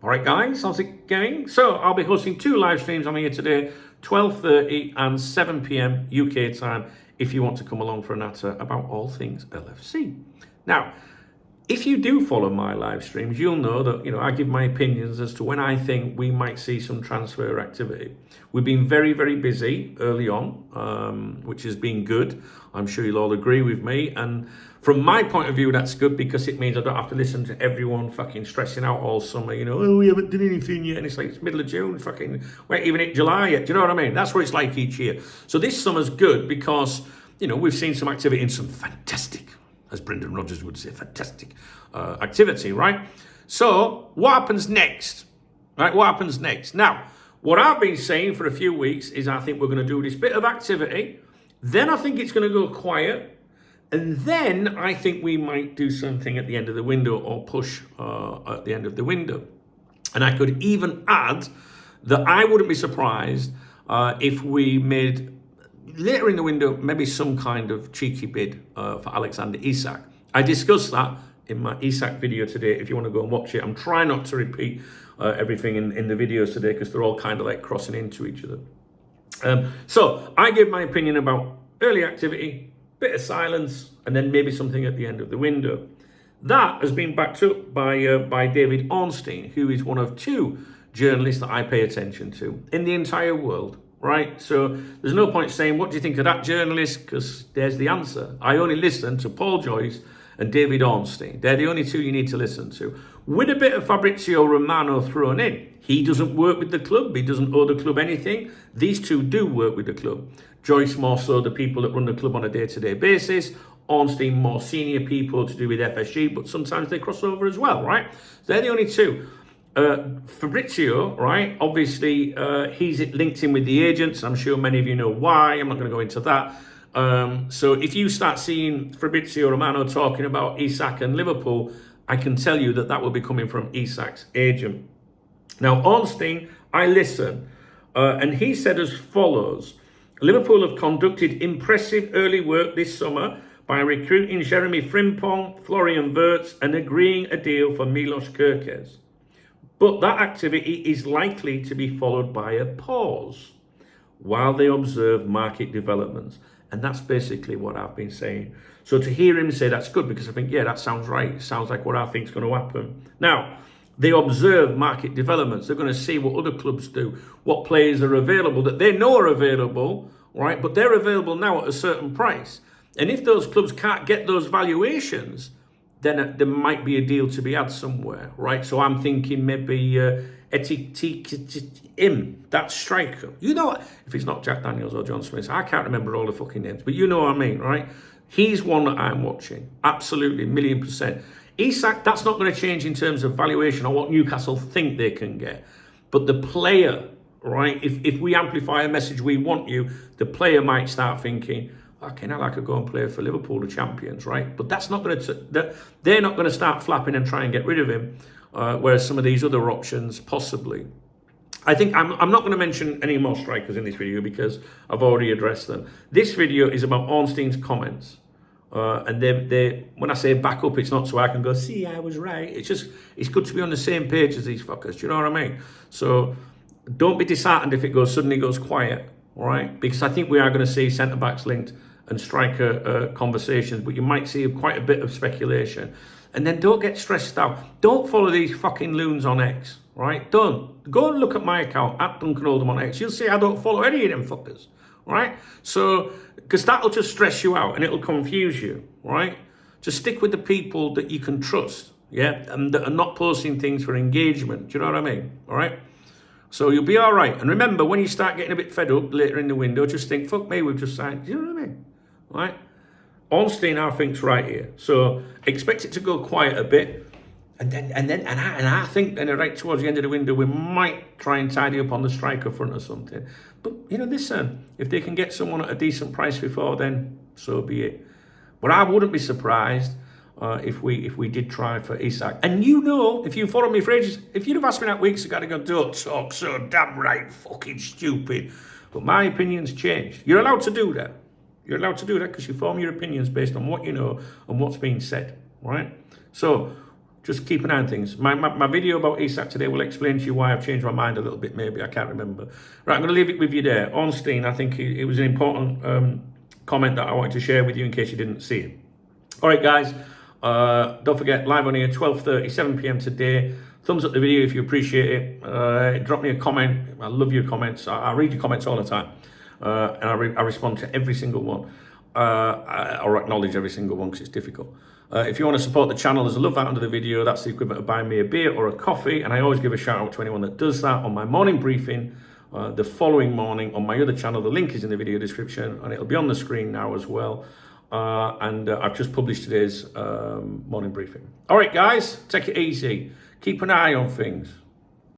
All right, guys, how's it going? So I'll be hosting 2 live streams on here today, 12:30 and 7 p.m. UK time, if you want to come along for a natter about all things LFC. Now, if you do follow my live streams, you'll know that, I give my opinions as to when I think we might see some transfer activity. We've been very, very busy early on, which has been good. I'm sure you'll all agree with me. And from my point of view, that's good because it means I don't have to listen to everyone fucking stressing out all summer, oh, we haven't done anything yet. And it's like, it's middle of June, fucking, we ain't even hit July yet. Do you know what I mean? That's what it's like each year. So this summer's good because, we've seen some activity in some fantastic, as Brendan Rodgers would say, fantastic activity, right? So what happens next? Right, what happens next? Now, what I've been saying for a few weeks is I think we're going to do this bit of activity. Then I think it's going to go quiet. And then I think we might do something at the end of the window or push at the end of the window. And I could even add that I wouldn't be surprised if we made later in the window maybe some kind of cheeky bid for Alexander Isak. I discussed that in my Isak video today. If you want to go and watch it, I'm trying not to repeat everything in the videos today because they're all kind of like crossing into each other. So I gave my opinion about early activity, bit of silence, and then maybe something at the end of the window. That has been backed up by David Ornstein, who is one of 2 journalists that I pay attention to in the entire world, right? So there's no point saying, what do you think of that journalist? Because there's the answer. I only listen to Paul Joyce and David Ornstein. They're the only 2 you need to listen to. With a bit of Fabrizio Romano thrown in. He doesn't work with the club. He doesn't owe the club anything. These 2 do work with the club. Joyce more so the people that run the club on a day-to-day basis. Ornstein more senior people to do with FSG, but sometimes they cross over as well, right? They're the only 2. Fabrizio, right, obviously he's linked in with the agents. I'm sure many of you know why. I'm not going to go into that. So if you start seeing Fabrizio Romano talking about Isak and Liverpool, I can tell you that will be coming from Isak's agent. Now, Ornstein, I listen, and he said as follows: Liverpool have conducted impressive early work this summer by recruiting Jeremy Frimpong, Florian Wirtz, and agreeing a deal for Milos Kerkez. But that activity is likely to be followed by a pause while they observe market developments. And that's basically what I've been saying. So to hear him say that's good, because I think, yeah, that sounds right. It sounds like what I think is going to happen. Now, they observe market developments. They're going to see what other clubs do, what players are available that they know are available, right? But they're available now at a certain price. And if those clubs can't get those valuations, then there might be a deal to be had somewhere, right? So I'm thinking maybe that striker. If it's not Jack Daniels or John Smith, I can't remember all the fucking names, but you know what I mean, right? He's one that I'm watching. Absolutely, 1,000,000%. Isak, that's not going to change in terms of valuation or what Newcastle think they can get. But the player, right, if we amplify a message, we want you, the player might start thinking, okay, now I could go and play for Liverpool, the champions, right? But that's not going to, they're not going to start flapping and try and get rid of him, whereas some of these other options, possibly. I think I'm not going to mention any more strikers in this video because I've already addressed them. This video is about Ornstein's comments. And they when I say back up, it's not so I can go, see, I was right. It's good to be on the same page as these fuckers. Do you know what I mean? So don't be disheartened if it suddenly goes quiet, all right? Because I think we are going to see centre-backs linked and striker conversations, but you might see quite a bit of speculation. And then don't get stressed out. Don't follow these fucking loons on X, right? Don't. Go and look at my account, at Duncan Oldham on X. You'll see I don't follow any of them fuckers, right? So, because that'll just stress you out and it'll confuse you, right? Just stick with the people that you can trust, yeah? And that are not posting things for engagement. Do you know what I mean? All right? So you'll be all right. And remember, when you start getting a bit fed up later in the window, just think, fuck me, we've just signed. Do you know what I mean? Right? Ornstein, I think's right here. So expect it to go quiet a bit. And I think then right towards the end of the window, we might try and tidy up on the striker front or something. But, listen, if they can get someone at a decent price before then, so be it. But I wouldn't be surprised if we did try for Isak. And if you follow me for ages, if you'd have asked me that weeks ago, I'd go, don't talk so damn right, fucking stupid. But my opinion's changed. You're allowed to do that. You're allowed to do that because you form your opinions based on what you know and what's being said, right? So just keep an eye on things. My video about ASAC today will explain to you why I've changed my mind a little bit, maybe. I can't remember. Right, I'm going to leave it with you there. Ornstein, I think it was an important comment that I wanted to share with you in case you didn't see it. All right, guys. Don't forget, live on here, 12:30, 7 p.m. today. Thumbs up the video if you appreciate it. Drop me a comment. I love your comments. I read your comments all the time. And I respond to every single one. Or acknowledge every single one because it's difficult. If you want to support the channel, there's a love out under the video. That's the equivalent of buying me a beer or a coffee. And I always give a shout out to anyone that does that on my morning briefing the following morning on my other channel. The link is in the video description and it'll be on the screen now as well. I've just published today's morning briefing. All right, guys, take it easy. Keep an eye on things.